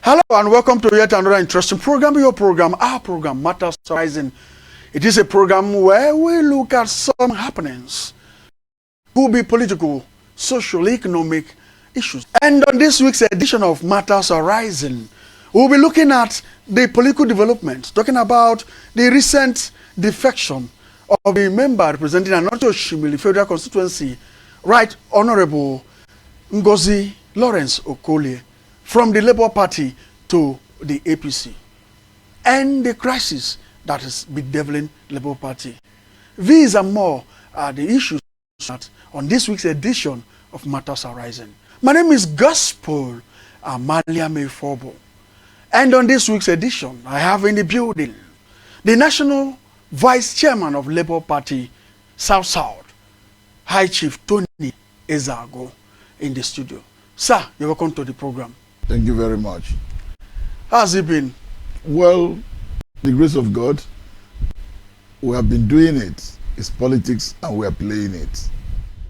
Hello and welcome to yet another interesting program. Your program, our program, Matters Arising. It is a program where we look at some happenings, could be political, social, economic issues. And on this week's edition of Matters Arising, we'll be looking at the political developments, talking about the recent defection of the member representing Aniocha Oshimili Federal Constituency, Right Honorable Ngozi Okolie, from the Labour Party to the APC, and the crisis that is bedeviling Labour Party. These and more are the issues on this week's edition of Matters Arising. My name is Gospel Amalia Mefobo, and on this week's edition, I have in the building the National Vice Chairman of Labour Party South, High Chief Anthony Ezeagwu, in the studio. Sir, you're welcome to the program. Thank you very much. How's it been? Well, the grace of God, we have been doing it. It's politics and we are playing it.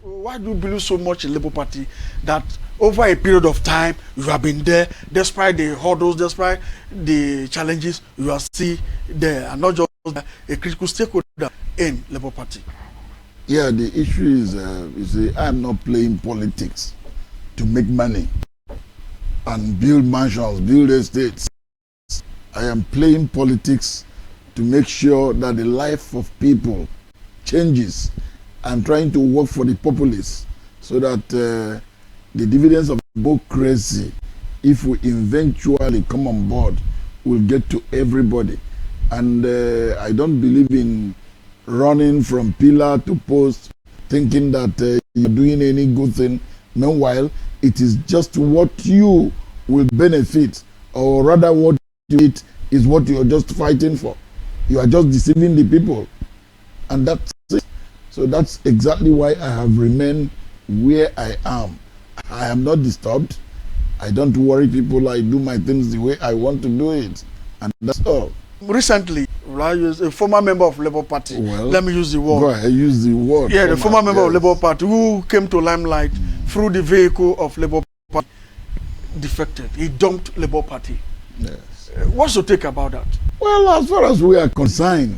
Why do you believe so much in Labour Party that over a period of time you have been there, despite the hurdles, despite the challenges, you are still there and not just a critical stakeholder in Labour Party? Yeah, the issue is, you see, I'm not playing politics to make money and build mansions, build estates. I am playing politics to make sure that the life of people changes. I'm trying to work for the populace so that the dividends of democracy, if we eventually come on board, will get to everybody. And I don't believe in running from pillar to post, thinking that you're doing any good thing. Meanwhile, it is just what you will benefit, or rather what you eat is what you are just fighting for. You are just deceiving the people. And that's it. So that's exactly why I have remained where I am. I am not disturbed. I don't worry people. I do my things the way I want to do it. And that's all. Recently, a former member of Labour Party, let me use the word. Go ahead, use the word. Yeah, the former member of Labour Party who came to limelight through the vehicle of Labour Party defected. He dumped Labour Party. Yes. What's your take about that? Well, as far as we are concerned,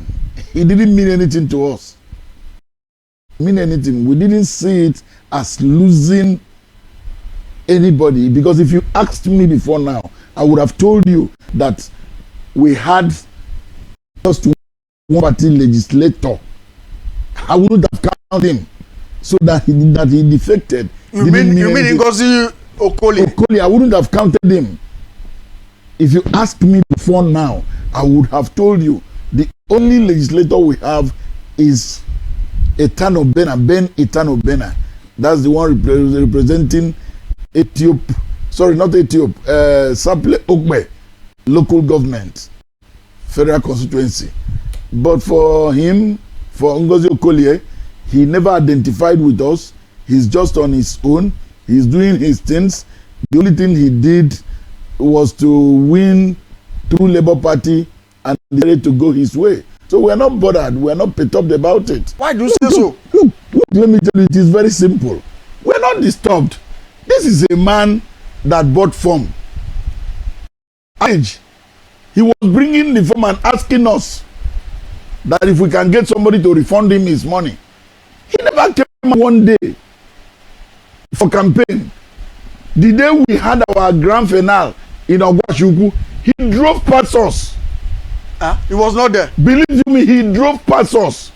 it didn't mean anything to us. Mean anything. We didn't see it as losing anybody, because if you asked me before now, I would have told you that we had just one party legislator. I wouldn't have counted him, so that he defected. You mean Ngozi Okolie? I wouldn't have counted him. If you asked me before now, I would have told you the only legislator we have is Etano Bena, Ben Etano Bena. That's the one representing Saple Okbe local government, federal constituency. But for him, for Ngozi Okolie, he never identified with us. He's just on his own. He's doing his things. The only thing he did was to win through Labour Party and decided to go his way. So we're not bothered. We're not perturbed about it. Why do you say so? Look, let me tell you, it is very simple. We're not disturbed. This is a man that bought form. He was bringing the form and asking us that if we can get somebody to refund him his money. He never came one day for campaign. The day we had our grand finale in Ogwashuku, he drove past us. He was not there. Believe me, he drove past us.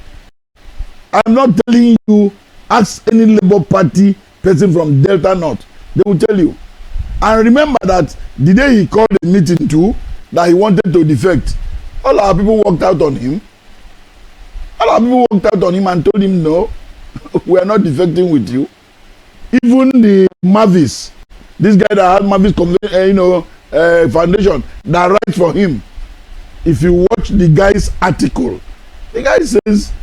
I'm not telling you, ask any Labour Party person from Delta North. They will tell you. And remember that the day he called a meeting too, that he wanted to defect, all our people walked out on him. All our people walked out on him and told him, no, we are not defecting with you. Even the Mavis, this guy that had Mavis Foundation, that writes for him. If you watch the guy's article, the guy says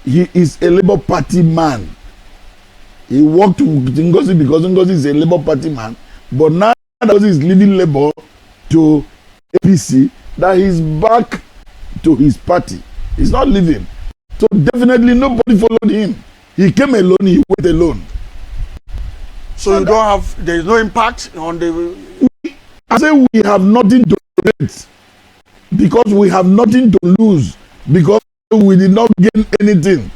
he is a Labour Party man. He worked with Ngozi because Ngozi is a Labour Party man. But now that Ngozi is leaving Labour to APC, that he's back to his party. He's not leaving. So definitely nobody followed him. He came alone, he went alone. So you don't have, there is no impact on the... I say we have nothing to regret because we have nothing to lose because we did not gain anything.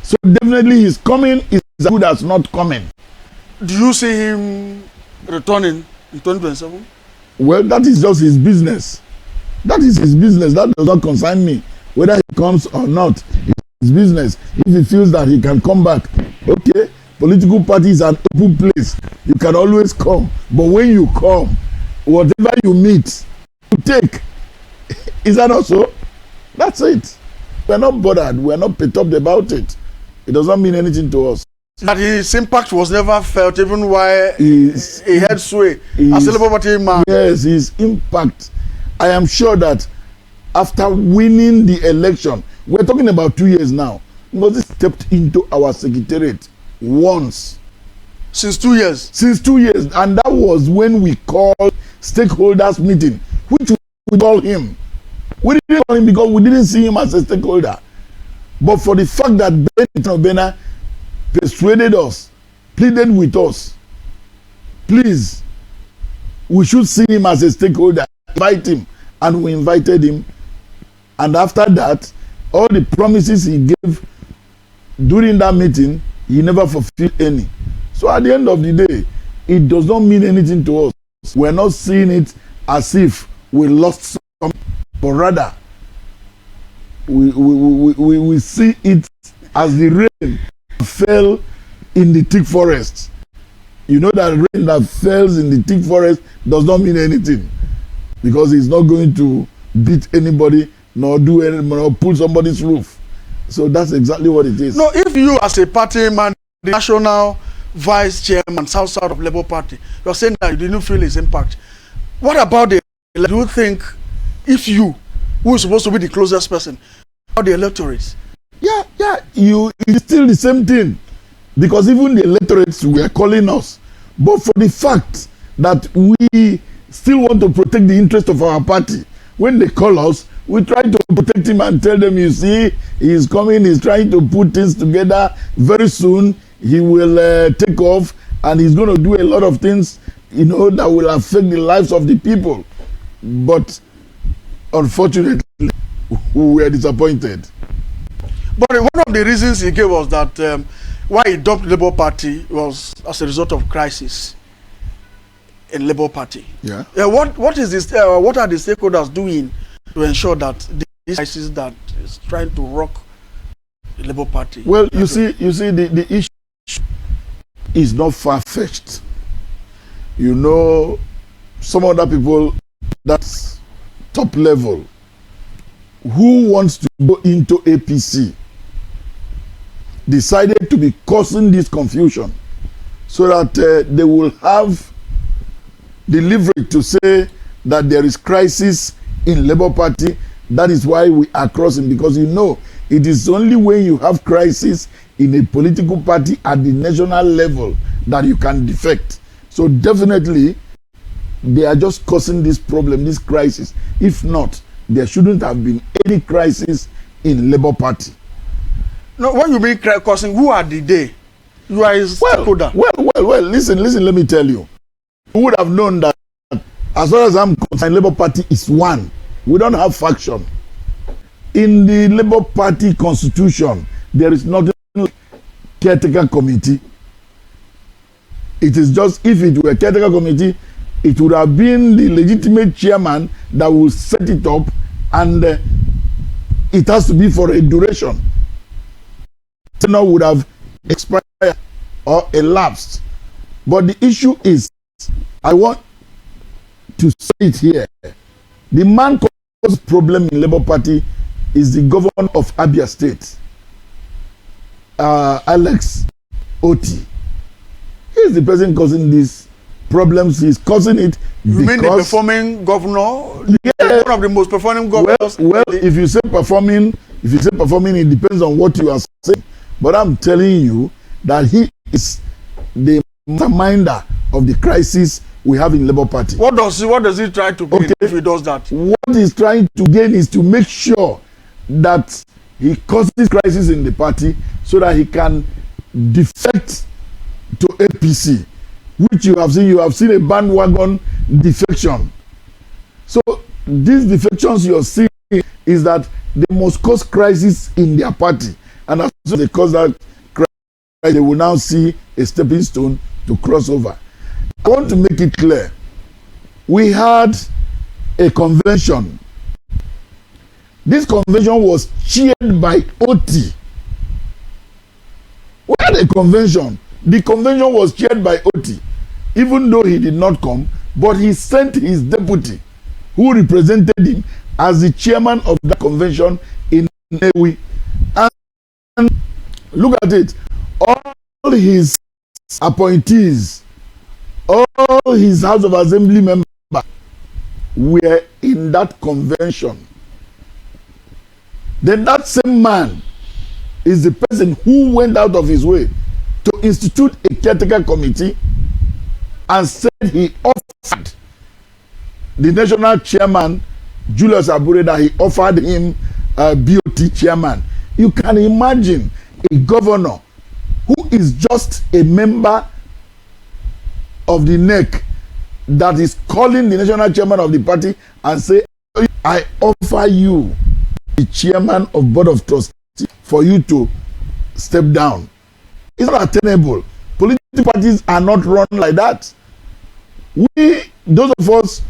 So definitely his coming is as good as not coming. Do you see him returning in 2027? Well, that is just his business. That is his business. That does not concern me. Whether he comes or not, it's his business. If he feels that he can come back, okay. Political party is an open place. You can always come. But when you come, whatever you meet, you take. Is that not so? That's it. We're not bothered. We're not perturbed about it. It does not mean anything to us. That his impact was never felt even while he had sway as a Labour Party man. Yes, his impact. I am sure that after winning the election, we're talking about 2 years now, Ngozi stepped into our secretariat once. Since 2 years? Since 2 years. And that was when we called stakeholders meeting, which we called him. We didn't call him because we didn't see him as a stakeholder. But for the fact that Bena persuaded us, pleaded with us, please, we should see him as a stakeholder, invite him, and we invited him. And after that, all the promises he gave during that meeting, he never fulfilled any. So at the end of the day, it does not mean anything to us. We're not seeing it as if we lost something, but rather we see it as the rain fell in the thick forest. You know that rain that falls in the thick forest does not mean anything because it's not going to beat anybody nor do any, nor pull somebody's roof. So that's exactly what it is. No, if you as a party man, the national vice chairman, south of Labour Party, you're saying that you didn't feel his impact. What about the? Do you think if you, who is supposed to be the closest person, how the electorates? Yeah, it's still the same thing because even the electorates were calling us, but for the fact that we still want to protect the interest of our party, when they call us, we try to protect him and tell them, you see, he's coming, he's trying to put things together. Very soon he will take off and he's going to do a lot of things, you know, that will affect the lives of the people. But unfortunately, we were disappointed. But one of the reasons he gave was that why he dumped Labour Party was as a result of crisis in Labour Party. Yeah. What is this? What are the stakeholders doing to ensure that this crisis that is trying to rock the Labour Party? Well, you see, the issue is not far-fetched. You know, some other people that's top level who wants to go into APC decided to be causing this confusion so that they will have the leverage to say that there is crisis in Labour Party. That is why we are crossing, because you know it is only when you have crisis in a political party at the national level that you can defect. So definitely they are just causing this problem, this crisis. If not, there shouldn't have been any crisis in Labour Party. No, when you mean causing, who are the they? You are a stakeholder. Well, listen, let me tell you. You would have known that as far as I'm concerned, Labour Party is one. We don't have faction. In the Labour Party constitution, there is nothing like caretaker committee. It is just, if it were a caretaker committee, it would have been the legitimate chairman that will set it up, and it has to be for a duration. Tenure would have expired or elapsed. But the issue is, I want to say it here. The man caused problem in Labour Party is the governor of Abia State, Alex Oti. He is the person causing these problems. He's causing it. You mean the performing governor? Yeah. One of the most performing governors. Well, if you say performing, it depends on what you are saying. But I'm telling you that he is the masterminder of the crisis we have in Labour Party. What does he try to gain if he does that? What he's trying to gain is to make sure that he causes crisis in the party so that he can defect to APC, which you have seen. You have seen a bandwagon defection So these defections you're seeing is that they must cause crisis in their party. And as soon as they cause that crisis, they will now see a stepping stone to cross over. I want to make it clear. We had a convention. This convention was chaired by OT. We had a convention. The convention was chaired by OT. Even though he did not come, but he sent his deputy, who represented him as the chairman of the convention in Newi. And look at it. All his appointees, all his House of Assembly members were in that convention. Then that same man is the person who went out of his way to institute a caretaker committee and said he offered the national chairman, Julius Abure, that he offered him BOT chairman. You can imagine a governor who is just a member of the NEC that is calling the national chairman of the party and say, I offer you the chairman of board of trustees for you to step down. It's not attainable. Political parties are not run like that. We, those of us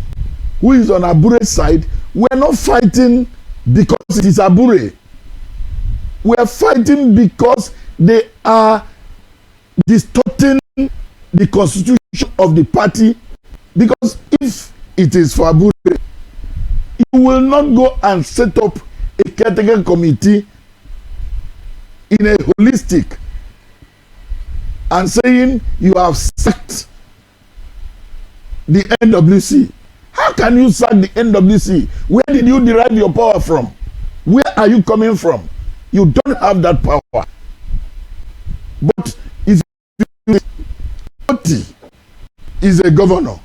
who is on Abure's side, we are not fighting because it is Abure. We are fighting because they are distorting the constitution of the party. Because if it is for Abure, you will not go and set up a caretaker committee in a holistic and saying you have sacked the NWC. How can you sack the NWC? Where did you derive your power from? Where are you coming from? You don't have that power. But if Oti is a governor,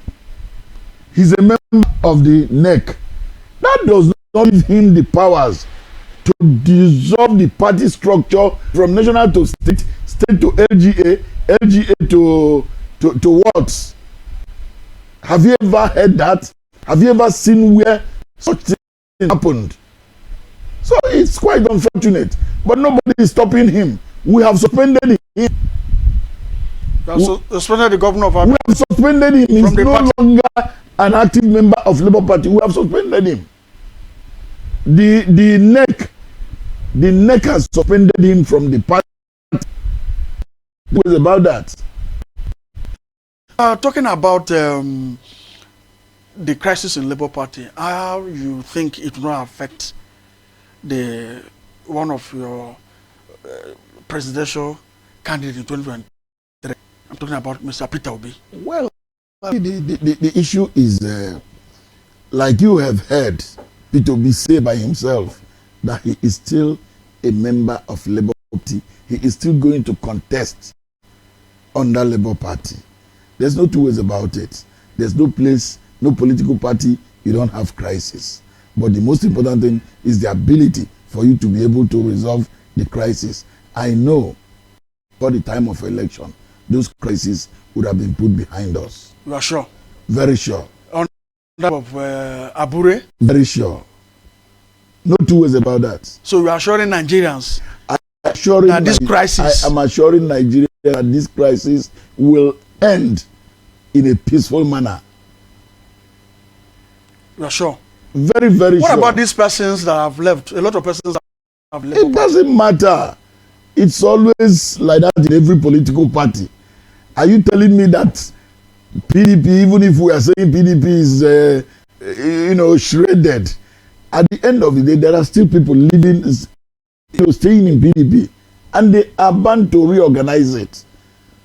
he's a member of the NEC, that does not give him the powers to dissolve the party structure from national to state, state to LGA, LGA to what? Have you ever heard that? Have you ever seen where such thing happened? So it's quite unfortunate. But nobody is stopping him. We have suspended him. You have suspended the governor of Abia. We have suspended him. He's no longer an active member of Labour Party. We have suspended him. The NEC has suspended him from the party. What is about that? Talking about the crisis in Labour Party, how you think it will affect the one of your presidential candidate in 2023? I'm talking about Mr. Peter Obi. Well, the issue is, like you have heard Peter Obi say by himself, that he is still a member of Labour Party. He is still going to contest under Labour Party. There's no two ways about it. There's no place, no political party, you don't have crisis. But the most important thing is the ability for you to be able to resolve the crisis. I know for the time of election, those crises would have been put behind us. You are sure? Very sure. On that of Abure? Very sure. No two ways about that. So you are assuring Nigerians that this crisis... I am assuring Nigeria that this crisis will end in a peaceful manner. You are sure? Very, very what sure. What about these persons that have left? A lot of persons have left. It doesn't matter. It's always like that in every political party. Are you telling me that PDP, even if we are saying PDP is, shredded, at the end of the day, there are still people living, staying in PDP, and they are bound to reorganize it.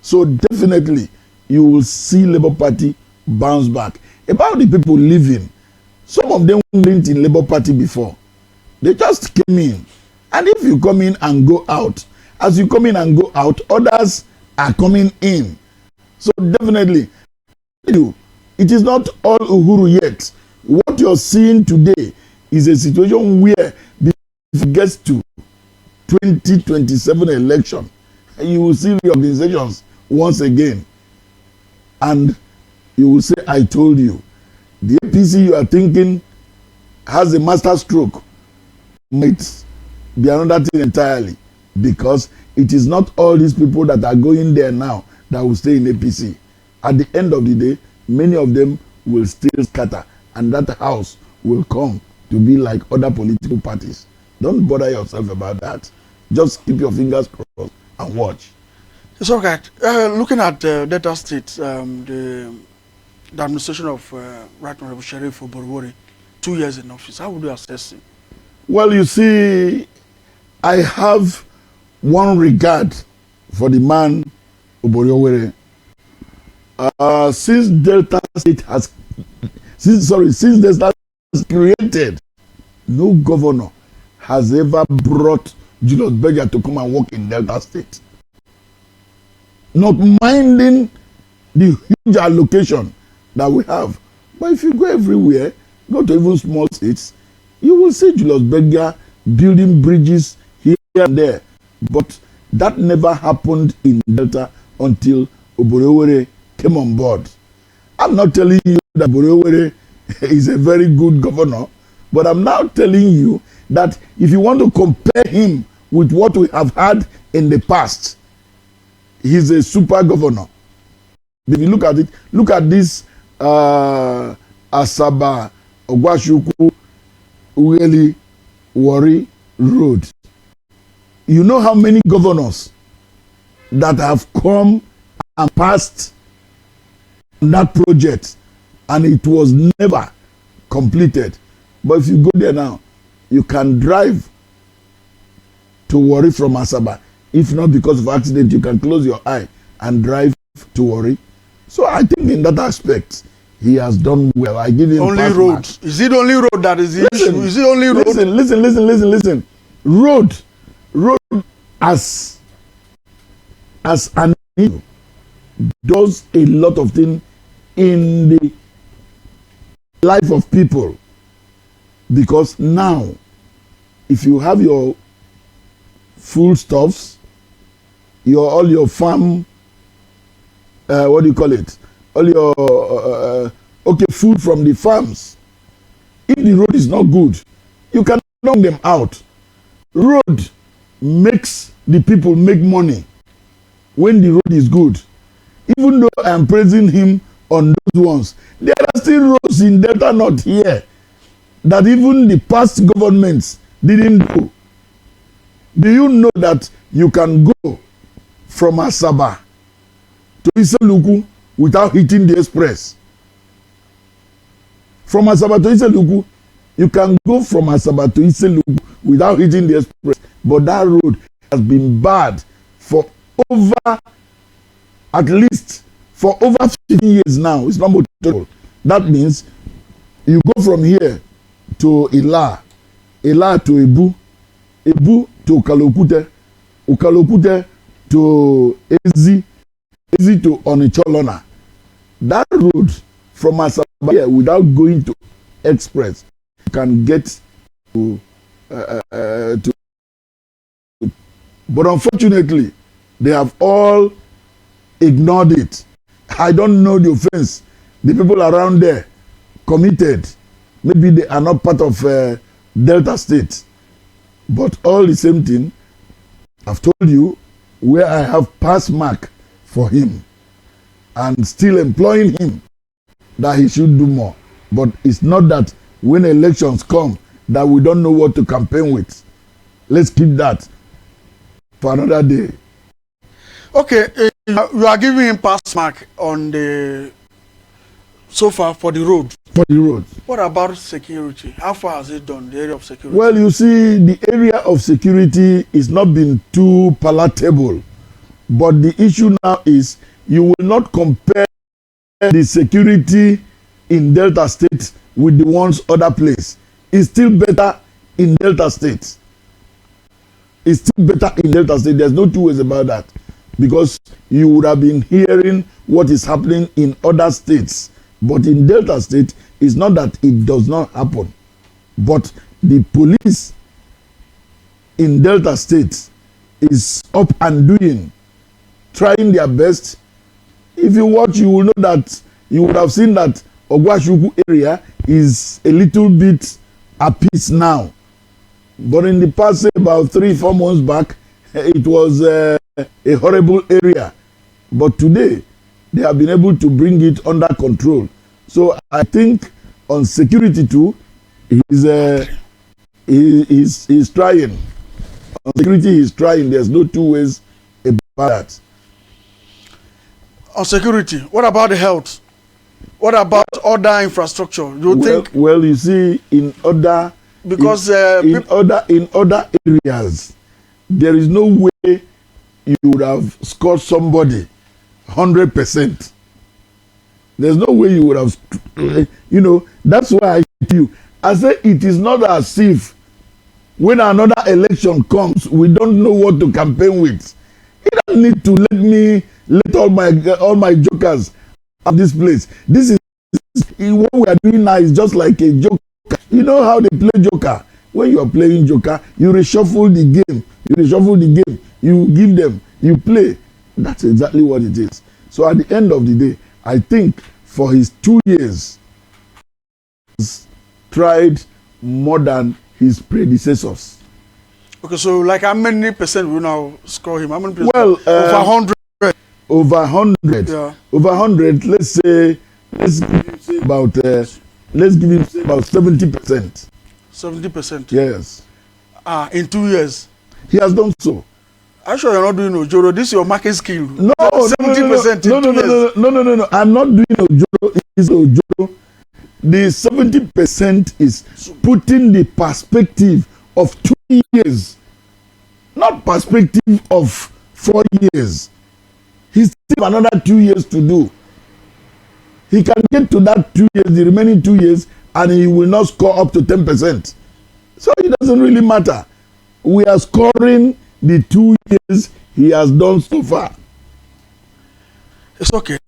So definitely, you will see Labour Party bounce back. About the people leaving, some of them weren't in Labour Party before. They just came in. And if you come in and go out, as you come in and go out, others are coming in. So definitely, it is not all Uhuru yet. What you're seeing today is a situation where if it gets to 2027 election, you will see reorganizations once again. And you will say, I told you. The APC you are thinking has a master stroke might be another thing entirely, because it is not all these people that are going there now that will stay in APC. At the end of the day, many of them will still scatter, and that house will come to be like other political parties. Don't bother yourself about that. Just keep your fingers crossed and watch. It's okay. Looking at Delta State, the administration of Right Honorable Sheriff Oborowori, 2 years in office, how would you assess it? Well, you see, I have one regard for the man Oborowori. Since Delta State has, since Delta was created, no governor has ever brought Julius Berger to come and work in Delta State. Not minding the huge allocation that we have. But if you go everywhere, go to even small states, you will see Julius Berger building bridges here and there. But that never happened in Delta until Oborowori came on board. I'm not telling you that Oborowori is a very good governor, but I'm now telling you that if you want to compare him with what we have had in the past, he's a super governor. If you look at it, look at this Asaba, Ogwashuku, Ueli, Warri road. You know how many governors that have come and passed that project, and it was never completed. But if you go there now, you can drive to Warri from Asaba. If not because of accident, you can close your eye and drive to Warri. So I think in that aspect, he has done well. I give him only roads. Is it only road that is the issue? Is it only road? Listen. Road as an issue does a lot of things in the life of people. Because now, if you have your foodstuffs, all your farm, what do you call it? All your food from the farms. If the road is not good, you can knock them out. Road makes the people make money when the road is good. Even though I am praising him on those ones, there are still roads in Delta North here that even the past governments didn't do. Do you know that you can go from Asaba to Iseluku without hitting the express? From Asaba to Iseluku, you can go from Asaba to Iseluku without hitting the express. But that road has been bad for over 15 years now. It's not motorable. That means you go from here to Ila to Ebu to Ukalokute to Ezi to Onicholona. That road from Asaba here without going to express, you can get to but unfortunately, they have all ignored it. I don't know the offense the people around there committed. Maybe they are not part of Delta State. But all the same thing, I've told you where I have pass mark for him and still employing him that he should do more. But it's not that when elections come that we don't know what to campaign with. Let's keep that for another day. Okay, you are giving him pass mark on the so far for the road. For the road. What about security? How far has it done, the area of security? Well, you see, the area of security is not been too palatable. But the issue now is you will not compare the security in Delta State with the ones other place. It's still better in Delta State. It's still better in Delta State. There's no two ways about that. Because you would have been hearing what is happening in other states. But in Delta State, it's not that it does not happen. But the police in Delta State is up and doing, trying their best. If you watch, you will know that, you would have seen that Ogwashuku area is a little bit at peace now. But in the past, say, about 3-4 months back, it was a horrible area. But today, they have been able to bring it under control. So I think on security too, he's trying. On security, he's trying. There's no two ways about that. On security, what about the health? What about other infrastructure? Well, you see, in other areas, there is no way you would have scored somebody 100%. There's no way you would have, that's why I tell you. I say it is not as if when another election comes, we don't know what to campaign with. You don't need to let all my jokers at this place. This is what we are doing now is just like a joker. You know how they play joker? When you are playing joker, you reshuffle the game. You give them, you play. That's exactly what it is. So at the end of the day, I think for his 2 years, he's tried more than his predecessors. Okay, so like how many percent will now score him? How many percent? Well, over 100. Over 100. Yeah. Over 100. Let's give him about 70%. 70%. Yes. In 2 years. He has done so. I'm sure you're not doing Ojoro. This is your market skill. No, 70%. No. I'm not doing Ojoro. It's Ojoro. The 70% is putting the perspective of 2 years, not perspective of 4 years. He still have another 2 years to do. He can get to that 2 years, the remaining 2 years, and he will not score up to 10%. So it doesn't really matter. We are scoring the 2 years he has done so far. It's okay.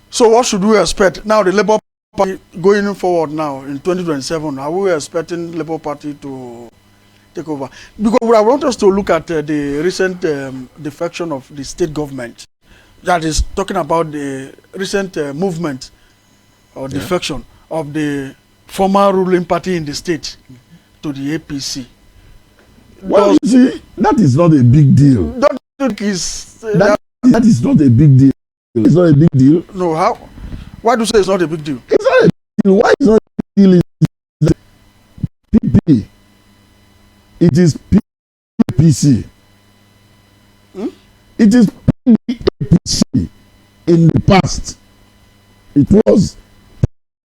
So what should we expect now? The Labour Party going forward now in 2027. Are we expecting Labour Party to take over? Because I want us to look at the recent defection of the state government. That is talking about the recent movement or defection of the former ruling party in the state to the APC. Well, you see, that is not a big deal. Don't think that is not a big deal. It's not a big deal. No, how? Why do you say it's not a big deal? It's not a big deal. Why it's not a big deal? Is PP. It is PPC. It is PPC in the past. It was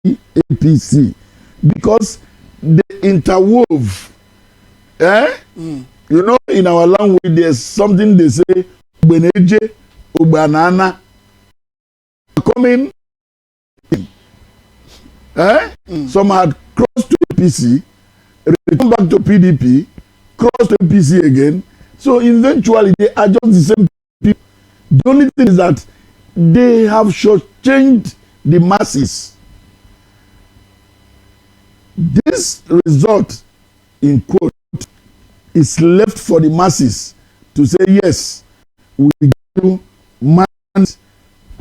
APC because they interwove. You know, in our language, there's something they say, Ubeneje, Ubanana, coming in. Some had crossed to APC, returned back to PDP, crossed to APC again. So eventually, they are just the same people. The only thing is that they have shortchanged the masses. This result, in quote, is left for the masses to say, yes, we give you mandate,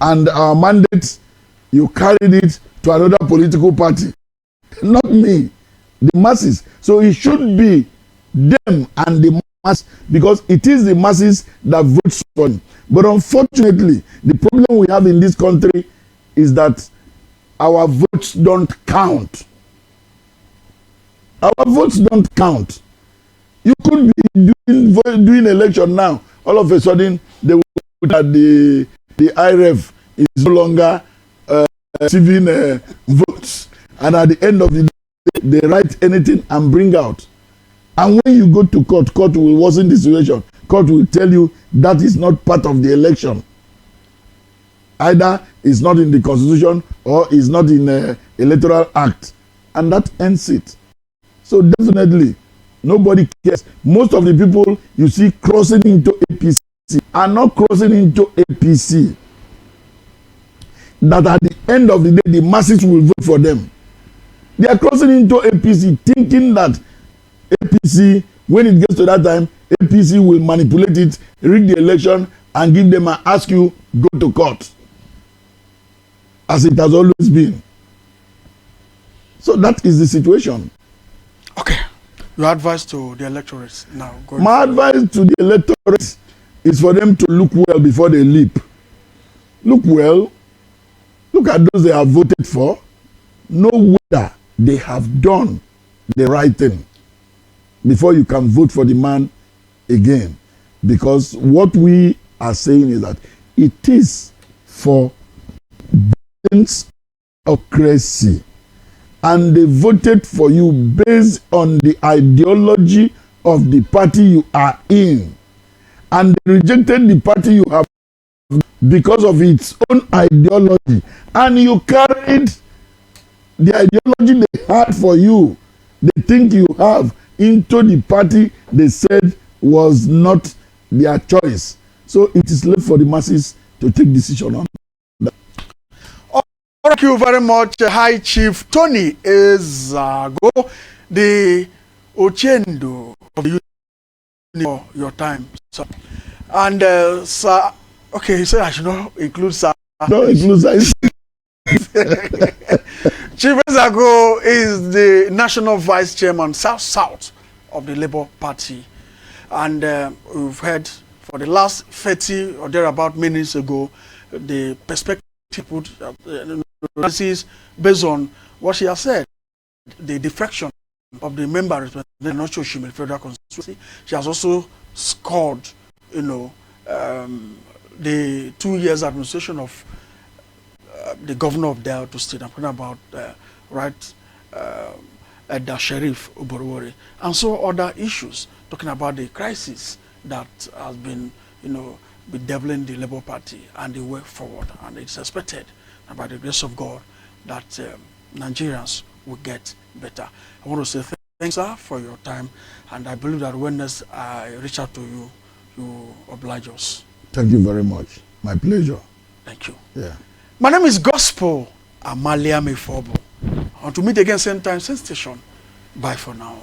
and our mandate, you carried it to another political party. Not me, the masses. So it should be them and the masses, because it is the masses that vote for him. But unfortunately, the problem we have in this country is that our votes don't count. Our votes don't count. You could be doing election now. All of a sudden, they will put that the IRF is no longer receiving votes. And at the end of the day, they write anything and bring out. And when you go to court, court will worsen the situation. Court will tell you that is not part of the election. Either it's not in the constitution or it's not in the electoral act. And that ends it. So definitely, nobody cares. Most of the people you see crossing into APC are not crossing into APC. That at the end of the day, the masses will vote for them. They are crossing into APC thinking that APC, when it gets to that time, APC will manipulate it, rig the election, and give them and ask you, go to court. As it has always been. So that is the situation. Okay. Your advice to the electorates now. My advice to the electorate is for them to look well before they leap. Look well. Look at those they have voted for. Know whether they have done the right thing before you can vote for the man again. Because what we are saying is that it is for democracy, and they voted for you based on the ideology of the party you are in, and they rejected the party you have because of its own ideology, and you carried the ideology they had for you, they think you have, into the party they said was not their choice. So it is left for the masses to take decision on that. Thank you very much, High Chief Tony Ezeagwu, the Ochendo of the youth, for your time, sir. And sir, okay, he said I should not include sir. Don't include sir. Chief Ezeagwu is the National Vice Chairman, South of the Labour Party. And we've heard for the last 30 or thereabout minutes ago, the perspective put based on what she has said, the defection of the member of the Aniocha Oshimili Federal Constituency. She has also scored, the 2 years administration of the governor of Delta State. I'm talking about the Sheriff Oborowori, and so other issues, talking about the crisis that has been, bedeviling the Labour Party and the way forward. And it's expected, by the grace of God, that Nigerians will get better. I want to say thanks, sir, for your time, and I believe that when next I reach out to you, you oblige us. Thank you very much. My pleasure. Thank you. Yeah. My name is Gospel Amalia Mefobo. Until meet again, same time, same station. Bye for now.